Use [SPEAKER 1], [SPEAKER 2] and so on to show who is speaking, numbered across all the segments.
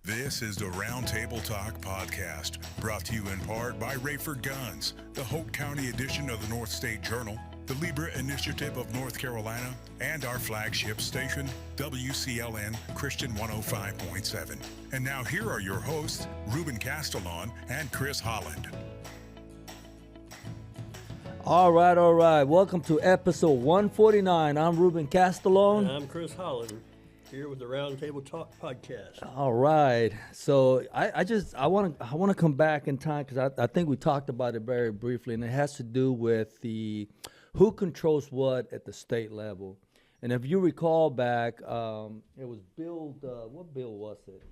[SPEAKER 1] This is the Roundtable Talk podcast, brought to you in part by Rayford Guns, the Hope County edition of the North State Journal, the Libra Initiative of North Carolina, and our flagship station, WCLN Christian 105.7. And now here are your hosts, Ruben Castellon and Chris Holland.
[SPEAKER 2] All right. Welcome to episode 149. I'm Ruben Castellon.
[SPEAKER 3] And I'm Chris Holland, here with the Roundtable Talk podcast.
[SPEAKER 2] All right. So I want to come back in time because I think we talked about it very briefly, and it has to do with the who controls what at the state level. And if you recall back, it was Bill. What bill was it?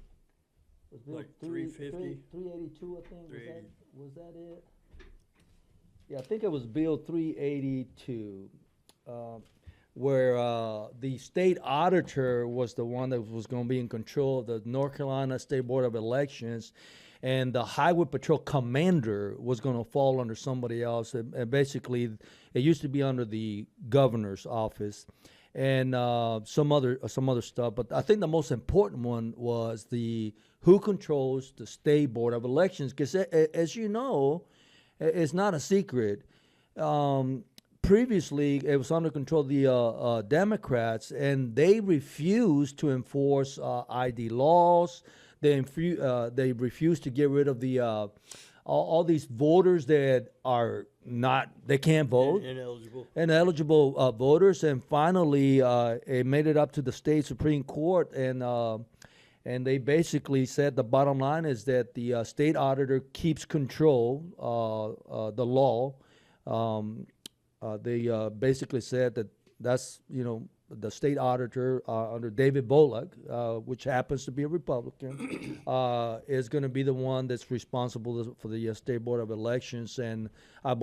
[SPEAKER 2] Was Bill
[SPEAKER 3] Like 350?
[SPEAKER 2] 382, I think. Was that it? Yeah, I think it was Bill 382, where the state auditor was the one that was going to be in control of the North Carolina State Board of Elections, and the Highway Patrol commander was going to fall under somebody else. And basically, it used to be under the governor's office, and some other stuff. But I think the most important one was the who controls the State Board of Elections, because as you know, it's not a secret. Previously, it was under control of the Democrats, and they refused to enforce ID laws. They refused to get rid of the all these voters that are not, they can't vote. Ineligible voters. And finally, it made it up to the state Supreme Court, and they basically said the bottom line is that the state auditor keeps control the law. They basically said that that's, the state auditor under David Bullock, which happens to be a Republican, is going to be the one that's responsible for the State Board of Elections. And I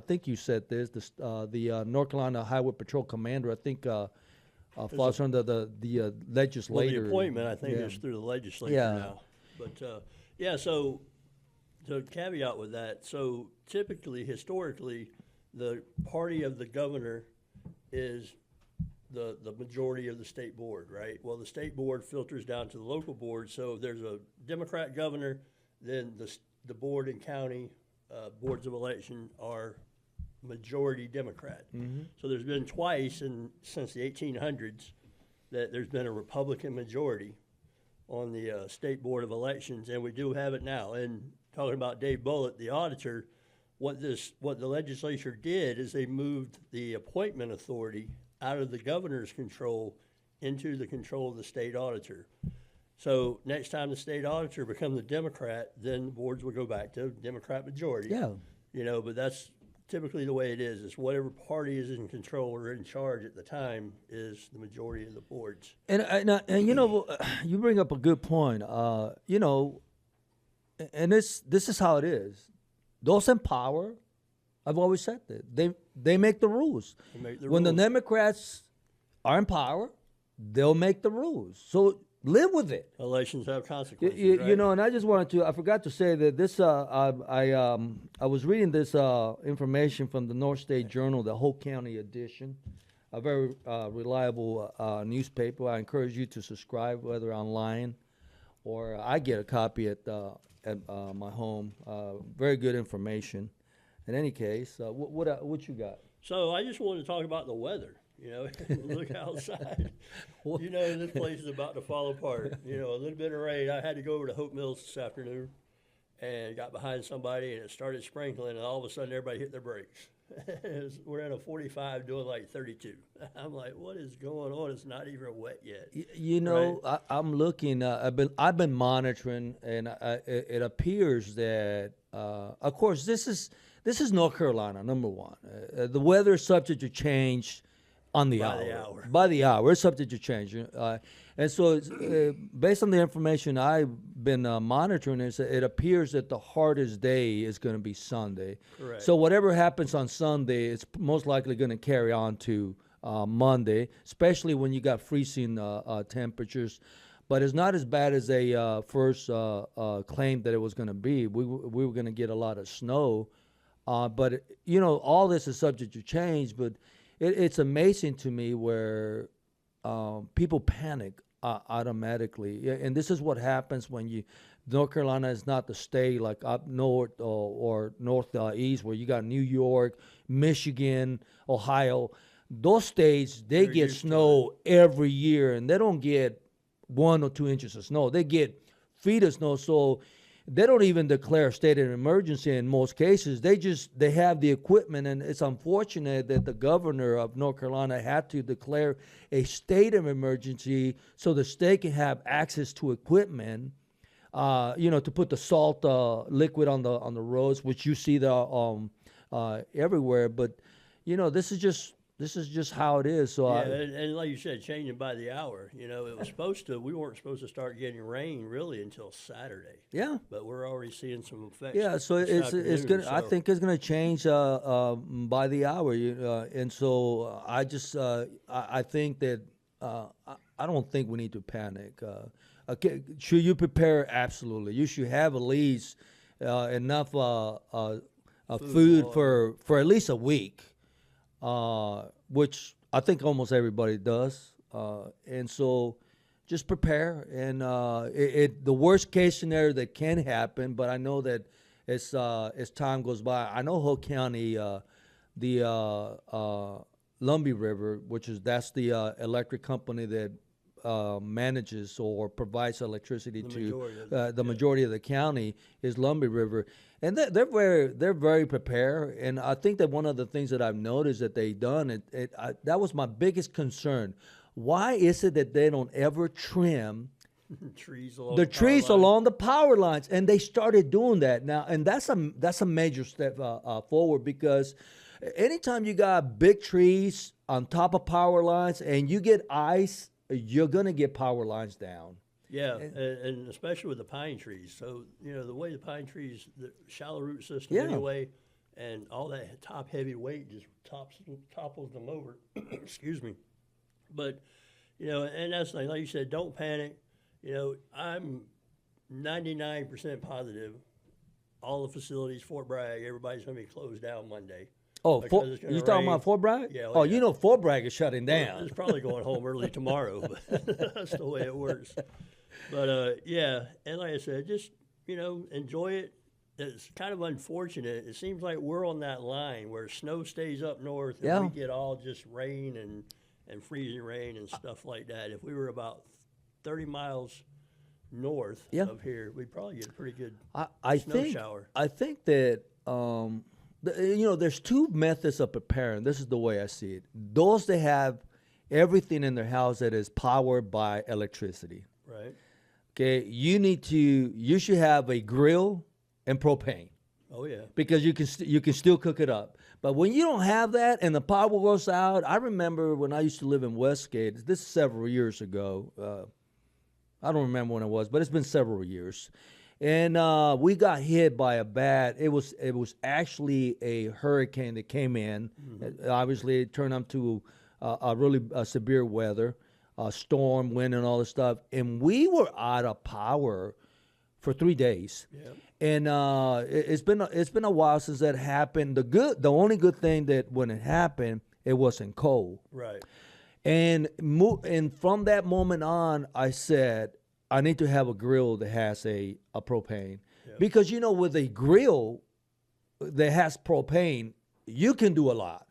[SPEAKER 2] think you said this, the North Carolina Highway Patrol commander, I think, falls under the legislature.
[SPEAKER 3] Well, the appointment, I think, is through the legislature now. But, so to caveat with that, so typically, historically, the party of the governor is the majority of the state board, right? Well, the state board filters down to the local board, so if there's a Democrat governor, then the board and county boards of election are majority Democrat. Mm-hmm. So there's been twice since the 1800s that there's been a Republican majority on the State Board of Elections, and we do have it now. And talking about Dave Bullock, the auditor, what the legislature did is they moved the appointment authority out of the governor's control into the control of the state auditor. So next time the state auditor becomes a Democrat, then the boards will go back to Democrat majority.
[SPEAKER 2] Yeah.
[SPEAKER 3] But that's typically the way it is. It's whatever party is in control or in charge at the time is the majority of the boards.
[SPEAKER 2] And you bring up a good point. And this is how it is. Those in power, I've always said that they make the rules. When the Democrats are in power, they'll make the rules. So live with it.
[SPEAKER 3] Elections have consequences.
[SPEAKER 2] Right? And I just wanted I forgot to say that this. I was reading this information from the North State Journal, the Hope County edition, a very reliable newspaper. I encourage you to subscribe, whether online or I get a copy at my home. Very good information. In any case, what you got?
[SPEAKER 3] So I just wanted to talk about the weather. Look outside. This place is about to fall apart. A little bit of rain. I had to go over to Hope Mills this afternoon and got behind somebody, and it started sprinkling, and all of a sudden everybody hit their brakes. We're at a 45 doing like 32. I'm like, what is going on? It's not even wet yet.
[SPEAKER 2] Right? I'm looking. I've been monitoring, and it appears that, of course, this is North Carolina. Number one, the weather is subject to change. By the hour, it's subject to change. And so it's, based on the information I've been monitoring, it appears that the hardest day is going to be Sunday.
[SPEAKER 3] Correct.
[SPEAKER 2] So whatever happens on Sunday, it's most likely going to carry on to Monday, especially when you got freezing temperatures. But it's not as bad as they first claimed that it was going to be. We were going to get a lot of snow. But, all this is subject to change. But it's amazing to me where people panic automatically. Yeah, and this is what happens when North Carolina is not the state like up north or northeast where you got New York, Michigan, Ohio. Those states, they
[SPEAKER 3] They're
[SPEAKER 2] get
[SPEAKER 3] used to
[SPEAKER 2] snow every year, and they don't get 1 or 2 inches of snow. They get feet of snow, so they don't even declare a state of emergency in most cases. They have the equipment, and it's unfortunate that the governor of North Carolina had to declare a state of emergency so the state can have access to equipment, to put the salt liquid on the roads, which you see everywhere. But this is just how it is. So
[SPEAKER 3] Yeah, and like you said, changing by the hour. It was we weren't supposed to start getting rain really until Saturday.
[SPEAKER 2] yeah.
[SPEAKER 3] But we're already seeing some effects.
[SPEAKER 2] Yeah, so
[SPEAKER 3] this
[SPEAKER 2] it's gonna.
[SPEAKER 3] afternoon,
[SPEAKER 2] I
[SPEAKER 3] so-
[SPEAKER 2] think it's gonna change by the hour, and so I just I think that I don't think we need to panic. Okay, should you prepare? Absolutely, you should have at least enough food
[SPEAKER 3] water.
[SPEAKER 2] for at least a week, which I think almost everybody does, and so. Just prepare, and the worst case scenario that can happen. But I know that as time goes by, I know Hope County, the Lumbee River, that's the electric company that manages or provides electricity the majority of the county is Lumbee River, and they're very prepared. And I think that one of the things that I've noticed that they've done that was my biggest concern. Why is it that they don't ever trim
[SPEAKER 3] trees along
[SPEAKER 2] the
[SPEAKER 3] power
[SPEAKER 2] trees
[SPEAKER 3] line.
[SPEAKER 2] along the power lines? And they started doing that now, and that's a major step forward, because anytime you got big trees on top of power lines and you get ice, you're gonna get power lines down.
[SPEAKER 3] Yeah, and especially with the pine trees. So, the way the pine trees, the shallow root system
[SPEAKER 2] Yeah.
[SPEAKER 3] anyway, and all that top heavy weight just topples them over. Excuse me. But, and that's like you said, don't panic. I'm 99% positive all the facilities, Fort Bragg, everybody's going to be closed down Monday.
[SPEAKER 2] Oh,
[SPEAKER 3] Because it's gonna
[SPEAKER 2] you talking
[SPEAKER 3] rain.
[SPEAKER 2] about Fort Bragg?
[SPEAKER 3] Yeah,
[SPEAKER 2] Oh,
[SPEAKER 3] yeah.
[SPEAKER 2] Fort Bragg is shutting down.
[SPEAKER 3] It's probably going home early tomorrow, but that's the way it works. But yeah, and like I said, just enjoy it. It's kind of unfortunate. It seems like we're on that line where snow stays up north, and
[SPEAKER 2] Yeah.
[SPEAKER 3] we get all just rain and freezing rain and stuff like that. If we were about 30 miles north
[SPEAKER 2] Yeah.
[SPEAKER 3] of here, we'd probably get a pretty good
[SPEAKER 2] I
[SPEAKER 3] snow
[SPEAKER 2] think
[SPEAKER 3] shower.
[SPEAKER 2] I think that there's two methods of preparing. This is the way I see it. Those that have everything in their house that is powered by electricity.
[SPEAKER 3] Right.
[SPEAKER 2] Okay, you should have a grill and propane,
[SPEAKER 3] Oh yeah.
[SPEAKER 2] because you can still cook it up. But when you don't have that and the power goes out, I remember when I used to live in Westgate. This is several years ago. I don't remember when it was, but it's been several years. And we got hit by it was actually a hurricane that came in. Obviously, it turned out to a really severe weather, storm, wind, and all this stuff. And we were out of power for 3 days.
[SPEAKER 3] Yeah.
[SPEAKER 2] And it's been a while since that happened. The only good thing that when it happened, it wasn't cold.
[SPEAKER 3] Right.
[SPEAKER 2] And from that moment on, I said, I need to have a grill that has a propane.
[SPEAKER 3] Yeah.
[SPEAKER 2] Because, with a grill that has propane, you can do a lot.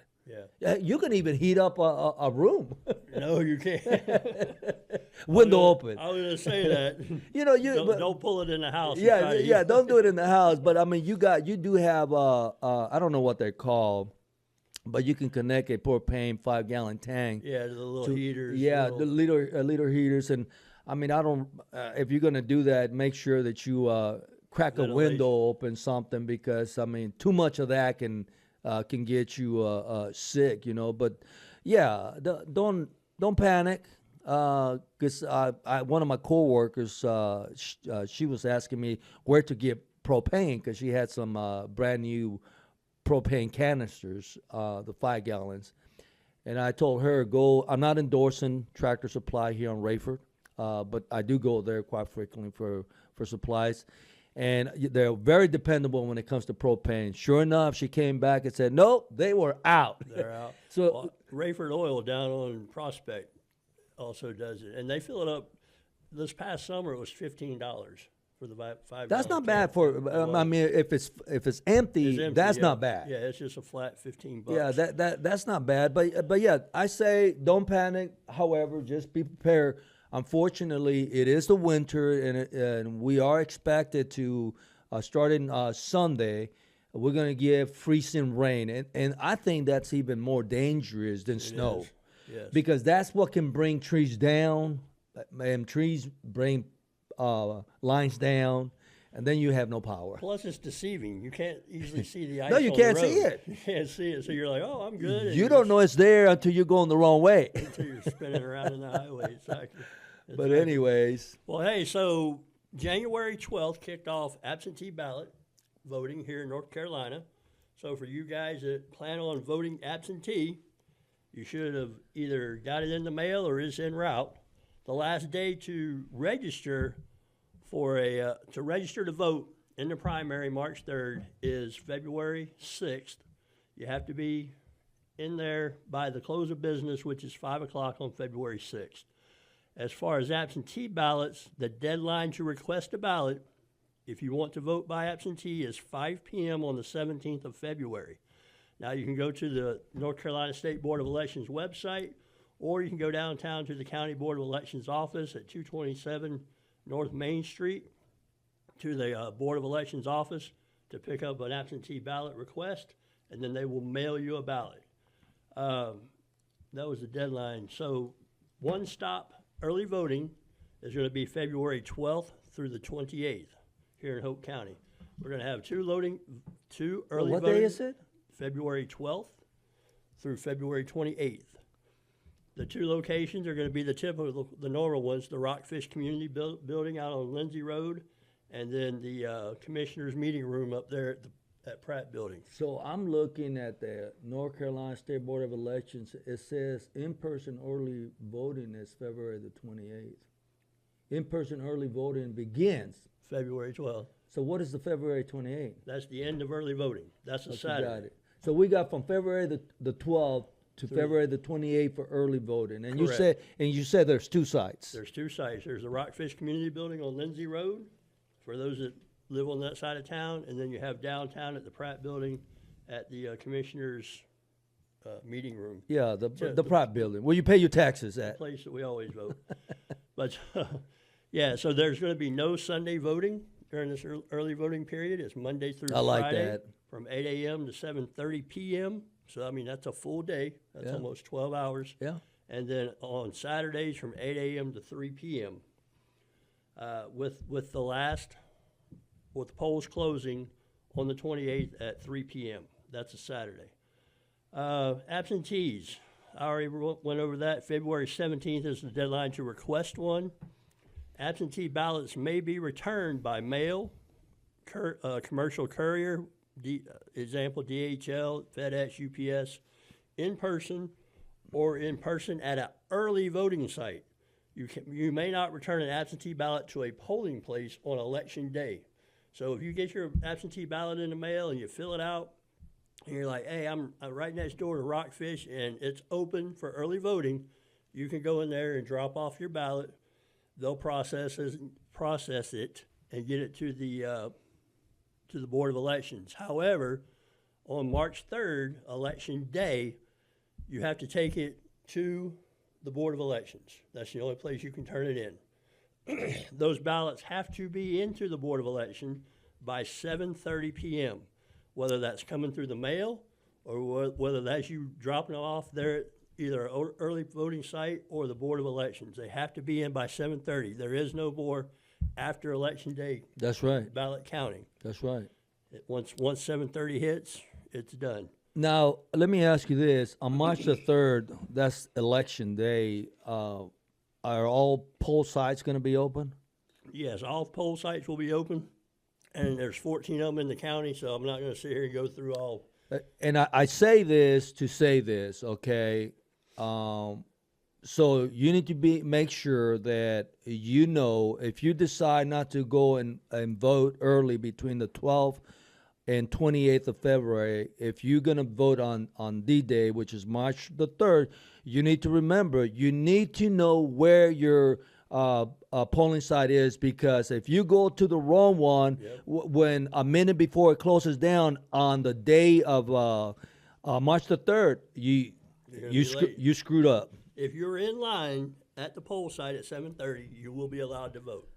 [SPEAKER 3] Yeah.
[SPEAKER 2] You can even heat up a room,
[SPEAKER 3] No, you can't.
[SPEAKER 2] window open.
[SPEAKER 3] I was going to say that. Don't pull it in the house. and try
[SPEAKER 2] Yeah,
[SPEAKER 3] to
[SPEAKER 2] yeah.
[SPEAKER 3] use-
[SPEAKER 2] Don't do it in the house. But I mean, you do have I don't know what they're called, but you can connect a propane 5-gallon tank.
[SPEAKER 3] Yeah, the little heaters.
[SPEAKER 2] Yeah,
[SPEAKER 3] little-
[SPEAKER 2] the liter heaters, and I mean, I don't. If you're gonna do that, make sure that you crack a
[SPEAKER 3] Ventilation.
[SPEAKER 2] window open, something, because I mean, too much of that can get you sick, But yeah, don't panic. Because one of my coworkers, she was asking me where to get propane, because she had some brand new propane canisters, the 5 gallons. And I told her, I'm not endorsing Tractor Supply here on Rayford, but I do go there quite frequently for supplies. And they're very dependable when it comes to propane. Sure enough, she came back and said, nope, they were out.
[SPEAKER 3] They're out.
[SPEAKER 2] So-
[SPEAKER 3] Well, Rayford Oil down on Prospect also does it, and they fill it up this past summer it was $15 for the 5
[SPEAKER 2] That's
[SPEAKER 3] gallon
[SPEAKER 2] not bad
[SPEAKER 3] can.
[SPEAKER 2] for.
[SPEAKER 3] It
[SPEAKER 2] I
[SPEAKER 3] was.
[SPEAKER 2] mean, if it's empty,
[SPEAKER 3] It's empty,
[SPEAKER 2] that's
[SPEAKER 3] yeah.
[SPEAKER 2] not bad.
[SPEAKER 3] Yeah, it's just a flat $15.
[SPEAKER 2] Yeah, that's not bad. But yeah, I say don't panic. However, just be prepared. Unfortunately, it is the winter, and we are expected to starting Sunday. We're gonna get freezing rain, and I think that's even more dangerous than snow,
[SPEAKER 3] is, yes.
[SPEAKER 2] because that's what can bring trees down, and trees bring lines down, and then you have no power.
[SPEAKER 3] Plus, it's deceiving. You can't easily see the ice.
[SPEAKER 2] No, you
[SPEAKER 3] on
[SPEAKER 2] can't
[SPEAKER 3] the
[SPEAKER 2] see
[SPEAKER 3] road.
[SPEAKER 2] it.
[SPEAKER 3] You can't see it, so you're like, "Oh, I'm good." and
[SPEAKER 2] You don't know it's there until you're going the wrong way.
[SPEAKER 3] until you're spinning around in the highway. Exactly.
[SPEAKER 2] But anyways,
[SPEAKER 3] Well, hey, so January 12th kicked off absentee ballot voting here in North Carolina. So for you guys that plan on voting absentee, you should have either got it in the mail or is en route. The last day to register to vote in the primary, March 3rd, is February 6th. You have to be in there by the close of business, which is 5 o'clock on February 6th. As far as absentee ballots, the deadline to request a ballot, if you want to vote by absentee, is 5 p.m. on the 17th of February. Now, you can go to the North Carolina State Board of Elections website, or you can go downtown to the County Board of Elections office at 227 North Main Street to the Board of Elections office to pick up an absentee ballot request, and then they will mail you a ballot. That was the deadline. So one stop early voting is going to be February 12th through the 28th here in Hope County. We're going to have two early
[SPEAKER 2] what
[SPEAKER 3] voting.
[SPEAKER 2] day is it?
[SPEAKER 3] February 12th through February 28th. The two locations are going to be the typical, the normal ones, the Rockfish Community Building out on Lindsay Road, and then the Commissioners Meeting Room up there at Pratt Building.
[SPEAKER 2] So I'm looking at the North Carolina State Board of Elections. It says in-person early voting is February the 28th. In-person early voting begins.
[SPEAKER 3] February 12th.
[SPEAKER 2] So what is the February 28th?
[SPEAKER 3] That's the end of early voting. That's a
[SPEAKER 2] Okay,
[SPEAKER 3] Saturday.
[SPEAKER 2] got it. So we got from February the 12th to February the 28th for early voting. And
[SPEAKER 3] Correct.
[SPEAKER 2] you said there's two sites.
[SPEAKER 3] There's two sites. There's the Rockfish Community Building on Lindsay Road for those that live on that side of town, and then you have downtown at the Pratt Building at the Commissioners Meeting Room.
[SPEAKER 2] Yeah, the Pratt Building, where you pay your taxes at.
[SPEAKER 3] Place that we always vote. But yeah, so there's going to be no Sunday voting during this early voting period. It's Monday through
[SPEAKER 2] I like
[SPEAKER 3] Friday
[SPEAKER 2] that.
[SPEAKER 3] from 8 a.m. to 7:30 p.m. So I mean that's a full day. That's
[SPEAKER 2] Yeah.
[SPEAKER 3] almost 12 hours.
[SPEAKER 2] Yeah.
[SPEAKER 3] And then on Saturdays from 8 a.m. to 3 p.m. With the polls closing on the 28th at 3 p.m. That's a Saturday. Absentees. I already went over that. February 17th is the deadline to request one. Absentee ballots may be returned by mail, commercial courier, example DHL, FedEx, UPS, in person at an early voting site. You may not return an absentee ballot to a polling place on election day. So if you get your absentee ballot in the mail and you fill it out, and you're like, hey, I'm right next door to Rockfish and it's open for early voting, you can go in there and drop off your ballot. They'll process it and get it to the Board of Elections. However, on March 3rd, Election Day, you have to take it to the Board of Elections. That's the only place you can turn it in. Those ballots have to be into the Board of Election by 7:30 p.m., whether that's coming through the mail or whether that's you dropping them off there at either an early voting site or the Board of Elections. They have to be in by 7:30. There is no more after Election Day
[SPEAKER 2] That's right.
[SPEAKER 3] ballot counting.
[SPEAKER 2] That's right.
[SPEAKER 3] Once 7:30 hits, it's done.
[SPEAKER 2] Now, let me ask you this. On March the 3rd, that's election day, are all poll sites going to be open?
[SPEAKER 3] Yes, all poll sites will be open, and there's 14 of them in the county, so I'm not going to sit here and go through all.
[SPEAKER 2] And I say this to say this, okay? So you need to make sure that you know if you decide not to go and vote early between the 12th and 28th of February, if you're going to vote on D-Day, which is March the 3rd, you need to remember, you need to know where your polling site is, because if you go to the wrong one when a minute before it closes down on the day of March the 3rd,
[SPEAKER 3] You're gonna be late.
[SPEAKER 2] you screwed up.
[SPEAKER 3] If you're in line at the poll site at 7:30, you will be allowed to vote.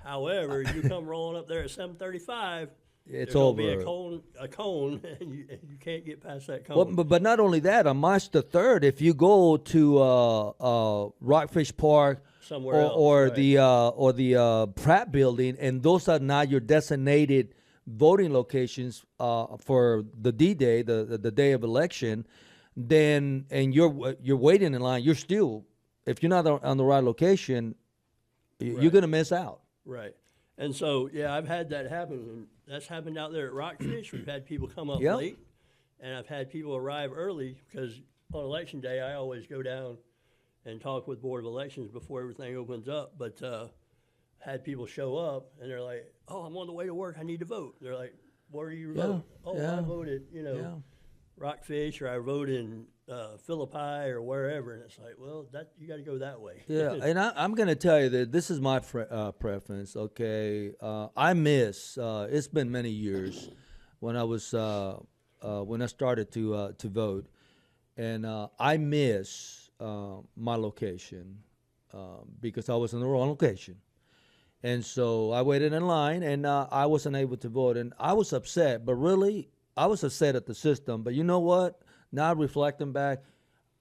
[SPEAKER 3] However, you come rolling up there at 7:35,
[SPEAKER 2] It's
[SPEAKER 3] there's gonna be
[SPEAKER 2] over.
[SPEAKER 3] a cone, and you can't get past that cone.
[SPEAKER 2] Well, but not only that, on March the 3rd, if you go to Rockfish Park
[SPEAKER 3] Somewhere else,
[SPEAKER 2] or
[SPEAKER 3] right.
[SPEAKER 2] the Pratt Building, and those are not your designated voting locations for the D-Day, the day of election, then and you're waiting in line, you're still, if you're not on the right location, you're gonna miss out.
[SPEAKER 3] Right. And so, yeah, I've had that happen, and that's happened out there at Rockfish. We've had people come up
[SPEAKER 2] Yep.
[SPEAKER 3] late, and I've had people arrive early because on election day I always go down and talk with Board of Elections before everything opens up. But had people show up, and they're like, "Oh, I'm on the way to work. I need to vote." They're like, "Where are you voting?" "Oh,
[SPEAKER 2] yeah.
[SPEAKER 3] I voted,
[SPEAKER 2] Yeah.
[SPEAKER 3] Rockfish, or I voted in Philippi or wherever." And it's like, well, that you got to go that way.
[SPEAKER 2] Yeah, and I'm going to tell you that this is my preference. Okay, I miss. It's been many years when I was when I started to vote, and I miss my location because I was in the wrong location, and so I waited in line, and I wasn't able to vote, and I was upset. But really, I was upset at the system. But you know what? Now reflecting back,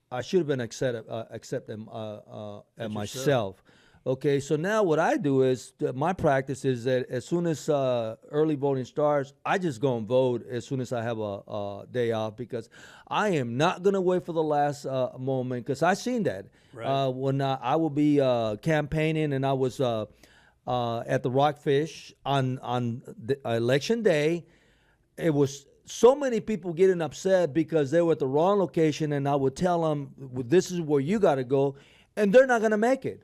[SPEAKER 2] I should have been accepted at myself. Okay, so now what I do is my practice is that as soon as early voting starts, I just go and vote as soon as I have a day off, because I am not going to wait for the last moment, because I seen that
[SPEAKER 3] Right.
[SPEAKER 2] when I will be campaigning, and I was at the Rockfish on the election day. It was so many people getting upset because they were at the wrong location, and I would tell them, well, this is where you got to go, and they're not going to make it.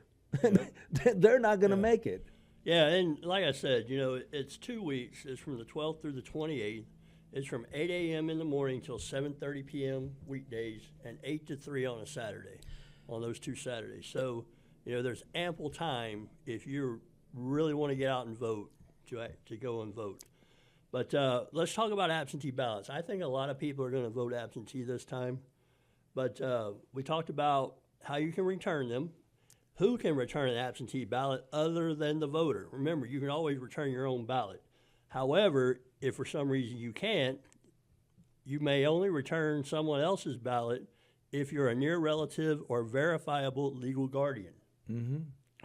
[SPEAKER 2] They're not going to make it.
[SPEAKER 3] Yeah, and like I said, it's 2 weeks. It's from the 12th through the 28th. It's from 8 a.m. in the morning till 7:30 p.m. weekdays, and 8 to 3 on a Saturday, on those 2 Saturdays. So, there's ample time if you really want to get out and vote to go and vote. But let's talk about absentee ballots. I think a lot of people are going to vote absentee this time. But we talked about how you can return them. Who can return an absentee ballot other than the voter? Remember, you can always return your own ballot. However, if for some reason you can't, you may only return someone else's ballot if you're a near relative or verifiable legal guardian. Mm-hmm.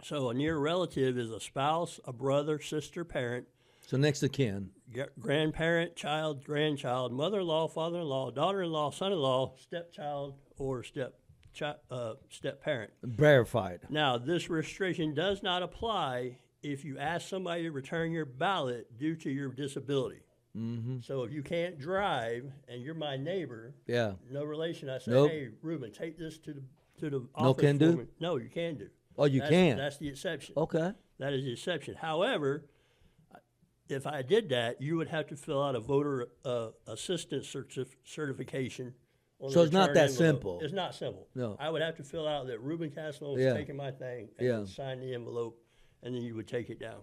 [SPEAKER 3] So a near relative is a spouse, a brother, sister, parent,
[SPEAKER 2] So next to kin.
[SPEAKER 3] grandparent, child, grandchild, mother-in-law, father-in-law, daughter-in-law, son-in-law, stepchild, or step-parent.
[SPEAKER 2] Verified.
[SPEAKER 3] Now, this restriction does not apply if you ask somebody to return your ballot due to your disability. Mm-hmm. So if you can't drive and you're my neighbor,
[SPEAKER 2] Yeah.
[SPEAKER 3] no relation, I say,
[SPEAKER 2] Nope.
[SPEAKER 3] hey, Ruben, take this to the office.
[SPEAKER 2] No can
[SPEAKER 3] for
[SPEAKER 2] do?
[SPEAKER 3] me. No, you can do.
[SPEAKER 2] Oh, you can?
[SPEAKER 3] That's the exception.
[SPEAKER 2] Okay.
[SPEAKER 3] That is the exception. However, if I did that, you would have to fill out a voter assistance certification. On
[SPEAKER 2] So
[SPEAKER 3] the
[SPEAKER 2] it's not
[SPEAKER 3] return
[SPEAKER 2] that
[SPEAKER 3] envelope.
[SPEAKER 2] simple.
[SPEAKER 3] It's not simple.
[SPEAKER 2] No.
[SPEAKER 3] I would have to fill out that Ruben Castle's
[SPEAKER 2] Yeah.
[SPEAKER 3] taking my thing and
[SPEAKER 2] Yeah.
[SPEAKER 3] then sign the envelope, and then you would take it down.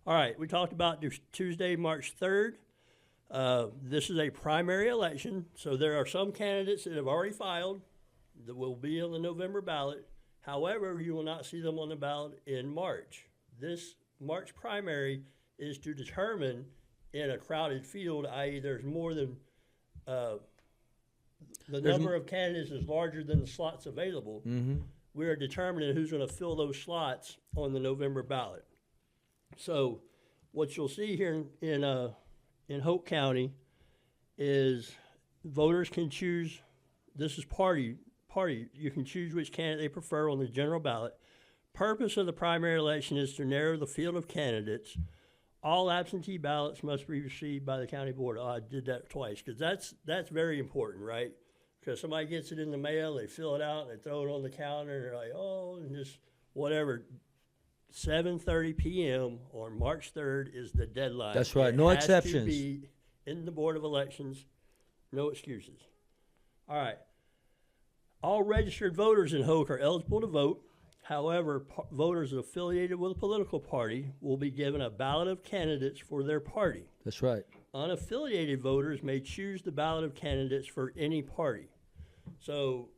[SPEAKER 3] All right, we talked about this Tuesday, March 3rd. This is a primary election, so there are some candidates that have already filed that will be on the November ballot. However, you will not see them on the ballot in March. This March primary is to determine in a crowded field, i.e. there's more than the number of candidates is larger than the slots available. Mm-hmm. We are determining who's going to fill those slots on the November ballot. So what you'll see here in Hope County is voters can choose, this is party, you can choose which candidate they prefer on the general ballot. Purpose of the primary election is to narrow the field of candidates. All absentee ballots must be received by the county board. Oh, I did that twice, because that's very important, right? Because somebody gets it in the mail, they fill it out, and they throw it on the counter, and they're like, oh, and just whatever. 7:30 p.m. on March 3rd is the deadline.
[SPEAKER 2] That's right.
[SPEAKER 3] It
[SPEAKER 2] No
[SPEAKER 3] has
[SPEAKER 2] exceptions.
[SPEAKER 3] to be in the Board of Elections. No excuses. All right. All registered voters in Hoke are eligible to vote. However, voters affiliated with a political party will be given a ballot of candidates for their party.
[SPEAKER 2] That's right.
[SPEAKER 3] Unaffiliated voters may choose the ballot of candidates for any party. So,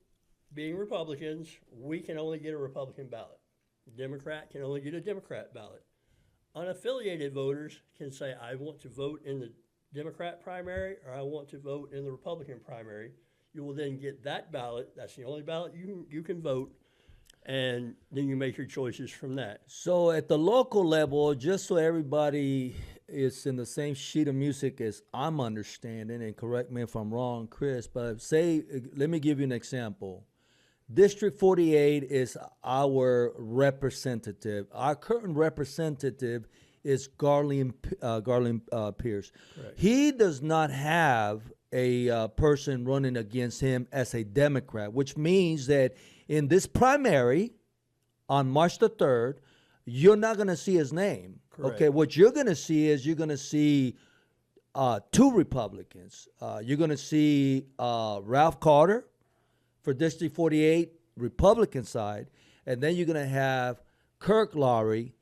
[SPEAKER 3] being Republicans, we can only get a Republican ballot. Democrat can only get a Democrat ballot. Unaffiliated voters can say, I want to vote in the Democrat primary or I want to vote in the Republican primary. You will then get that ballot. That's the only ballot you can vote. And then you make your choices from that.
[SPEAKER 2] So at the local level, just so everybody is in the same sheet of music as I'm understanding, and correct me if I'm wrong, Chris, but say, let me give you an example. District 48 is our representative. Our current representative is Garland Pierce.
[SPEAKER 3] Correct.
[SPEAKER 2] He does not have a person running against him as a Democrat, which means that in this primary on March the 3rd, you're not going to see his name.
[SPEAKER 3] Correct.
[SPEAKER 2] Okay, what you're going to see is you're going to see two Republicans. You're going to see Ralph Carter for District 48, Republican side, and then you're going to have Kirk Lowry,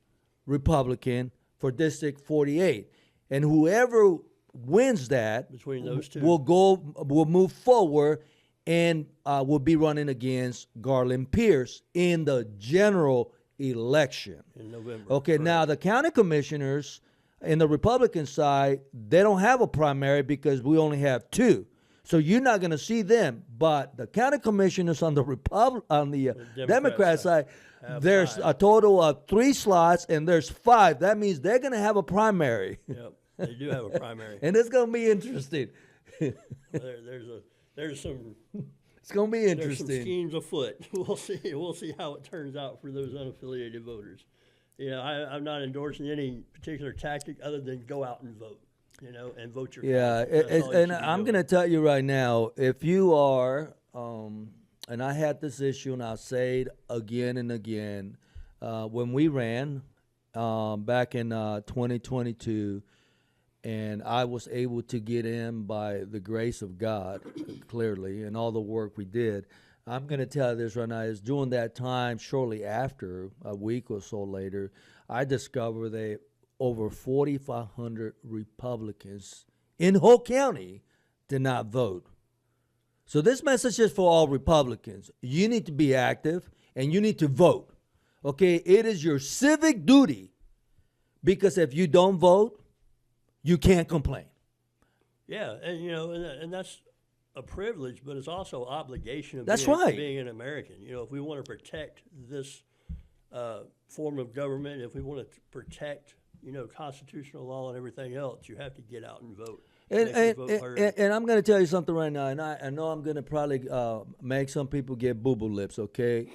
[SPEAKER 2] Republican, for District 48. And whoever wins that
[SPEAKER 3] Between those two.
[SPEAKER 2] will move forward and will be running against Garland Pierce in the general election.
[SPEAKER 3] In November.
[SPEAKER 2] Okay,
[SPEAKER 3] Correct.
[SPEAKER 2] now the county commissioners in the Republican side, they don't have a primary because we only have two. So you're not going to see them, but the county commissioners on the Democrat side, there's
[SPEAKER 3] five.
[SPEAKER 2] a total of 3 slots, and there's 5. That means they're going to have a primary,
[SPEAKER 3] Yep, they do have a primary.
[SPEAKER 2] and it's going to be interesting.
[SPEAKER 3] There's some
[SPEAKER 2] It's going to be
[SPEAKER 3] there's some
[SPEAKER 2] interesting.
[SPEAKER 3] schemes afoot. We'll see how it turns out for those unaffiliated voters. I'm not endorsing any particular tactic other than go out and vote. And vote your
[SPEAKER 2] Yeah,
[SPEAKER 3] conscience. That's all you
[SPEAKER 2] and
[SPEAKER 3] should be
[SPEAKER 2] I'm
[SPEAKER 3] doing.
[SPEAKER 2] going to tell you right now, if you are, and I had this issue, and I'll say it again and again, when we ran back in 2022, and I was able to get in by the grace of God, clearly, and all the work we did. I'm going to tell you this right now, is during that time, shortly after, a week or so later, I discovered that over 4,500 Republicans in Polk County did not vote. So this message is for all Republicans. You need to be active and you need to vote. Okay, it is your civic duty, because if you don't vote, you can't complain.
[SPEAKER 3] Yeah, and that's a privilege, but it's also obligation of
[SPEAKER 2] That's
[SPEAKER 3] being,
[SPEAKER 2] right.
[SPEAKER 3] being an American. If we want to protect this form of government, if we want to protect constitutional law and everything else, you have to get out and vote. Make your vote heard.
[SPEAKER 2] And I'm going to tell you something right now, and I know I'm going to probably make some people get boo-boo lips, okay?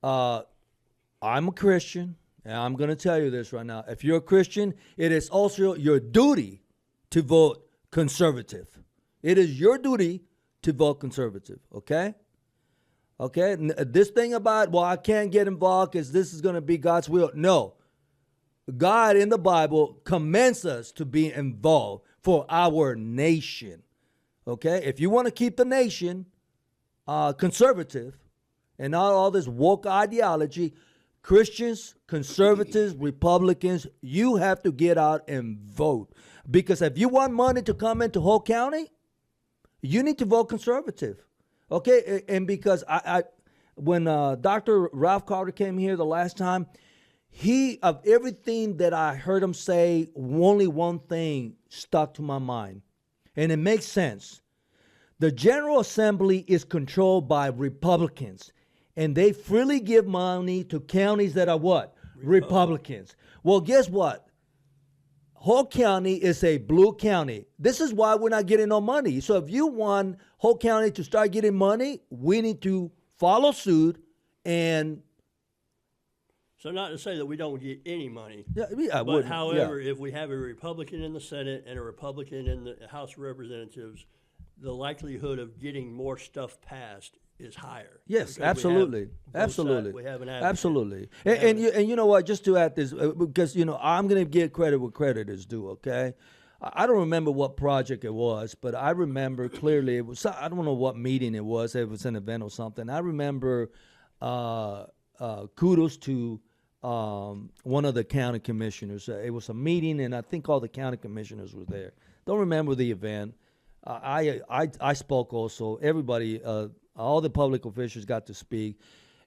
[SPEAKER 2] I'm a Christian, and I'm going to tell you this right now. If you're a Christian, it is also your duty to vote conservative. It is your duty to vote conservative, okay? Okay? This thing about, I can't get involved because this is going to be God's will. No. God in the Bible commands us to be involved for our nation. Okay? If you want to keep the nation conservative and not all this woke ideology, Christians, conservatives, Republicans, you have to get out and vote. Because if you want money to come into Polk County, you need to vote conservative. Okay? And because when Dr. Ralph Carter came here the last time, of everything that I heard him say, only one thing stuck to my mind. And it makes sense. The General Assembly is controlled by Republicans. And they freely give money to counties that are what? Republicans. Well, guess what? Polk County is a blue county. This is why we're not getting no money. So if you want Polk County to start getting money, we need to follow suit and...
[SPEAKER 3] So not to say that we don't get any money,
[SPEAKER 2] I
[SPEAKER 3] but
[SPEAKER 2] wouldn't,
[SPEAKER 3] however, if we have a Republican in the Senate and a Republican in the House of Representatives, the likelihood of getting more stuff passed is higher.
[SPEAKER 2] Yes,
[SPEAKER 3] Because we have
[SPEAKER 2] absolutely,
[SPEAKER 3] both sides.
[SPEAKER 2] absolutely,
[SPEAKER 3] We have an advocate.
[SPEAKER 2] absolutely. And you know what? Just to add this, because I'm going to give credit where credit is due. Okay, I don't remember what project it was, but I remember clearly it was. I don't know what meeting it was. It was an event or something. I remember kudos to one of the county commissioners. It was a meeting, and I think all the county commissioners were there. Don't remember the event. I spoke also. Everybody, all the public officials got to speak.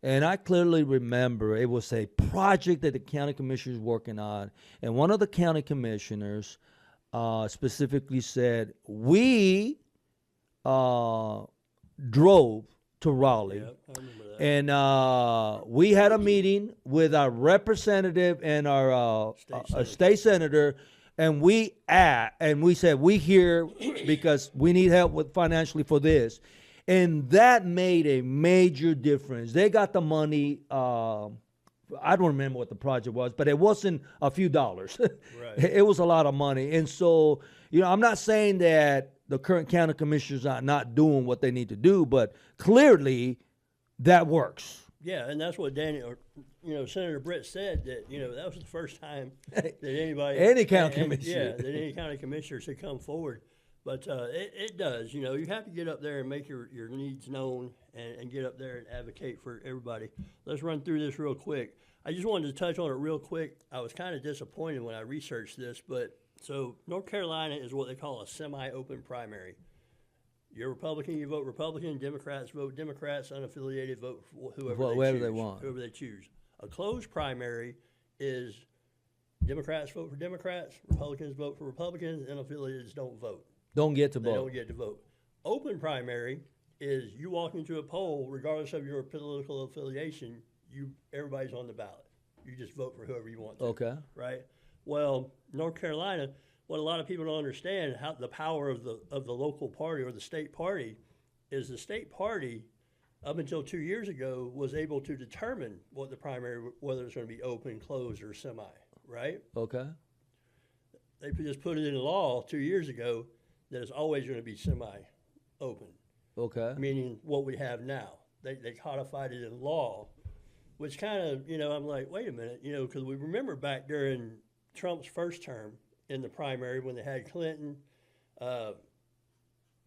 [SPEAKER 2] And I clearly remember it was a project that the county commissioners were working on. And one of the county commissioners specifically said, we drove to Raleigh.
[SPEAKER 3] Yep, I remember that.
[SPEAKER 2] And we had a meeting with our representative and our state senator, and we said we here because we need help with financially for this, and that made a major difference. They got the money. I don't remember what the project was, but it wasn't a few dollars.
[SPEAKER 3] Right.
[SPEAKER 2] It was a lot of money, and so I'm not saying that the current county commissioners are not doing what they need to do, but clearly that works.
[SPEAKER 3] Yeah, and that's what Senator Britt said, that, that was the first time that anybody.
[SPEAKER 2] Any county commissioner.
[SPEAKER 3] Yeah, that any county commissioners had come forward. But it does, you have to get up there and make your needs known and get up there and advocate for everybody. Let's run through this real quick. I just wanted to touch on it real quick. I was kind of disappointed when I researched this, but so North Carolina is what they call a semi-open primary. You're Republican, you vote Republican. Democrats vote Democrats. Unaffiliated vote for whoever they want. Whoever they choose. A closed primary is Democrats vote for Democrats, Republicans vote for Republicans, and unaffiliated don't vote.
[SPEAKER 2] Don't get to
[SPEAKER 3] They
[SPEAKER 2] vote.
[SPEAKER 3] don't get to vote. Open primary is you walk into a poll, regardless of your political affiliation, everybody's on the ballot. You just vote for whoever you want to.
[SPEAKER 2] Okay.
[SPEAKER 3] Right? Well, North Carolina, what a lot of people don't understand, how the power of the local party or the state party is the state party, up until 2 years ago, was able to determine what the primary, whether it's going to be open, closed, or semi, right?
[SPEAKER 2] Okay.
[SPEAKER 3] They just put it in law 2 years ago that it's always going to be semi-open,
[SPEAKER 2] Okay.
[SPEAKER 3] meaning what we have now. They codified it in law, which kind of, I'm like, wait a minute, because we remember back during Trump's first term in the primary when they had Clinton,
[SPEAKER 2] The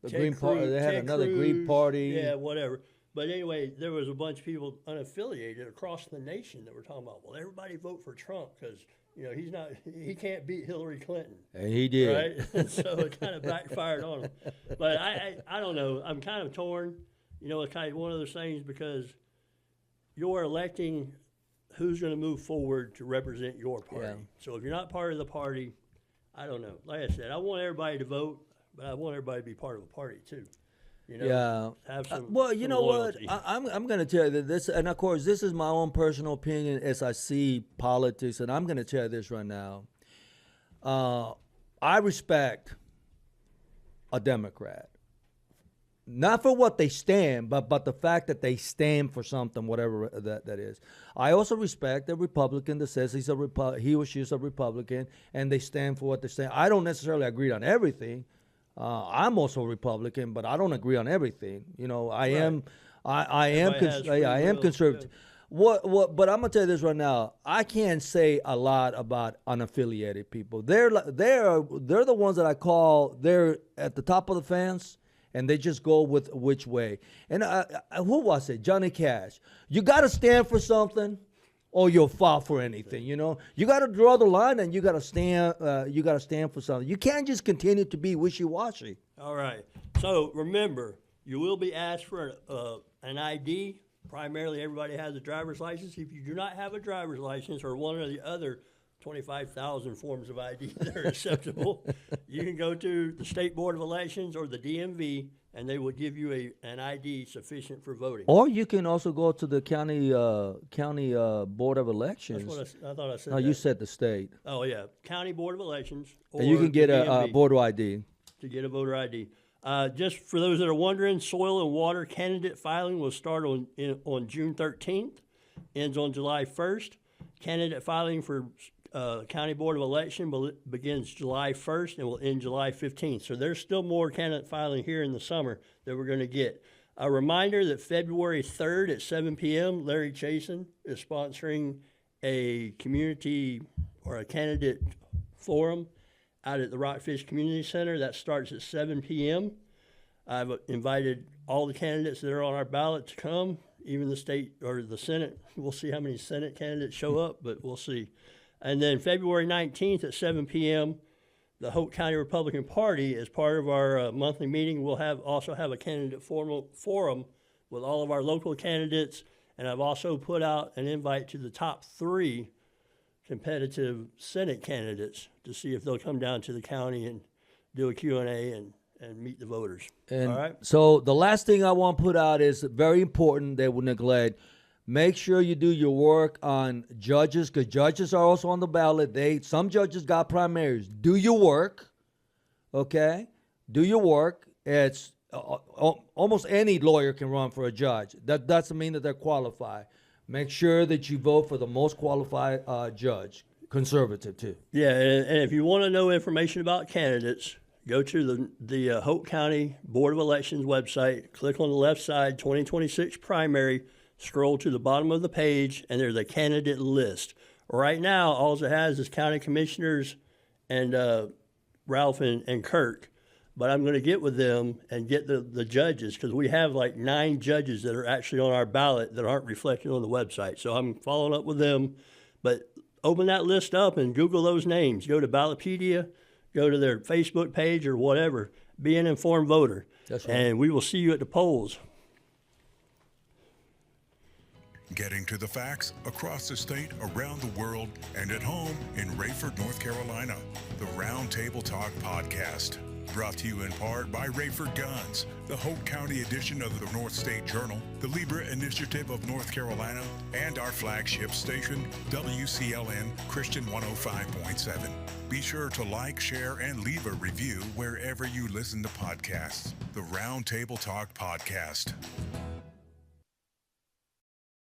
[SPEAKER 3] Ted
[SPEAKER 2] Green Party.
[SPEAKER 3] Cruz-
[SPEAKER 2] They had
[SPEAKER 3] Ted
[SPEAKER 2] another Green
[SPEAKER 3] Cruz,
[SPEAKER 2] Party.
[SPEAKER 3] Yeah, whatever. But anyway, there was a bunch of people unaffiliated across the nation that were talking about, well, everybody vote for Trump because, he can't beat Hillary Clinton.
[SPEAKER 2] And he did.
[SPEAKER 3] Right? And so it kind of backfired on him. But I don't know. I'm kind of torn. It's kind of one of those things because you're electing who's going to move forward to represent your party.
[SPEAKER 2] Yeah.
[SPEAKER 3] So if you're not part of the party, I don't know. Like I said, I want everybody to vote, but I want everybody to be part of a party too.
[SPEAKER 2] Yeah.
[SPEAKER 3] Have some.
[SPEAKER 2] Well, you
[SPEAKER 3] some
[SPEAKER 2] know
[SPEAKER 3] loyalty.
[SPEAKER 2] what? I'm going to tell you that this, and of course, this is my own personal opinion as I see politics, and I'm going to tell you this right now. I respect a Democrat, not for what they stand, but the fact that they stand for something, whatever that is. I also respect a Republican that says he or she is a Republican, and they stand for what they stand. I don't necessarily agree on everything. I'm also a Republican, but I don't agree on everything. I am conservative.
[SPEAKER 3] Yeah.
[SPEAKER 2] But I'm gonna tell you this right now. I can't say a lot about unaffiliated people. They're the ones that I call they're at the top of the fence, and they just go with which way. And who was it? Johnny Cash. You got to stand for something, or you'll fall for anything. You got to draw the line, and you got to stand. You got to stand for something. You can't just continue to be wishy-washy.
[SPEAKER 3] All right. So remember, you will be asked for an ID. Primarily, everybody has a driver's license. If you do not have a driver's license or one of the other 25,000 forms of ID that are acceptable, you can go to the State Board of Elections or the DMV, and they will give you an ID sufficient for voting.
[SPEAKER 2] Or you can also go to the county Board of Elections.
[SPEAKER 3] That's what I thought I said.
[SPEAKER 2] No, you said the state.
[SPEAKER 3] Oh, yeah. County Board of Elections. Or
[SPEAKER 2] And you can get
[SPEAKER 3] the
[SPEAKER 2] a
[SPEAKER 3] DMV
[SPEAKER 2] voter ID.
[SPEAKER 3] to get a voter ID. Just for those that are wondering, soil and water candidate filing will start on June 13th, ends on July 1st. Candidate filing for County Board of Election begins July 1st and will end July 15th. So there's still more candidate filing here in the summer that we're going to get. A reminder that February 3rd at 7 p.m., Larry Chasen is sponsoring a community or a candidate forum out at the Rockfish Community Center. That starts at 7 p.m. I've invited all the candidates that are on our ballot to come. even the state or the Senate. We'll see how many Senate candidates show up, but we'll see. And then February 19th at 7 p.m., the Hope County Republican Party, as part of our monthly meeting, will also have a candidate forum with all of our local candidates. And I've also put out an invite to the top 3 competitive Senate candidates to see if they'll come down to the county and do a Q&A and meet the voters.
[SPEAKER 2] And
[SPEAKER 3] all right?
[SPEAKER 2] so the last thing I want to put out is very important that we neglect. Make sure you do your work on judges, because judges are also on the ballot. Some judges got primaries. Do your work, okay? Do your work. It's almost any lawyer can run for a judge. That doesn't mean that they're qualified. Make sure that you vote for the most qualified judge, conservative too.
[SPEAKER 3] Yeah, and if you want to know information about candidates, go to the Hope County Board of Elections website, click on the left side, 2026 primary, scroll to the bottom of the page, and there's a candidate list. Right now, all it has is county commissioners and Ralph and Kirk. But I'm going to get with them and get the judges, because we have like 9 judges that are actually on our ballot that aren't reflected on the website. So I'm following up with them. But open that list up and Google those names. Go to Ballotpedia, go to their Facebook page or whatever. Be an informed voter.
[SPEAKER 2] That's right.
[SPEAKER 3] And we will see you at the polls.
[SPEAKER 1] Getting to the facts across the state, around the world, and at home in Rayford, North Carolina. The Round Table Talk Podcast. Brought to you in part by Rayford Guns, the Hope County edition of the North State Journal, the Libra Initiative of North Carolina, and our flagship station, WCLN Christian 105.7. Be sure to like, share, and leave a review wherever you listen to podcasts. The Round Table Talk Podcast.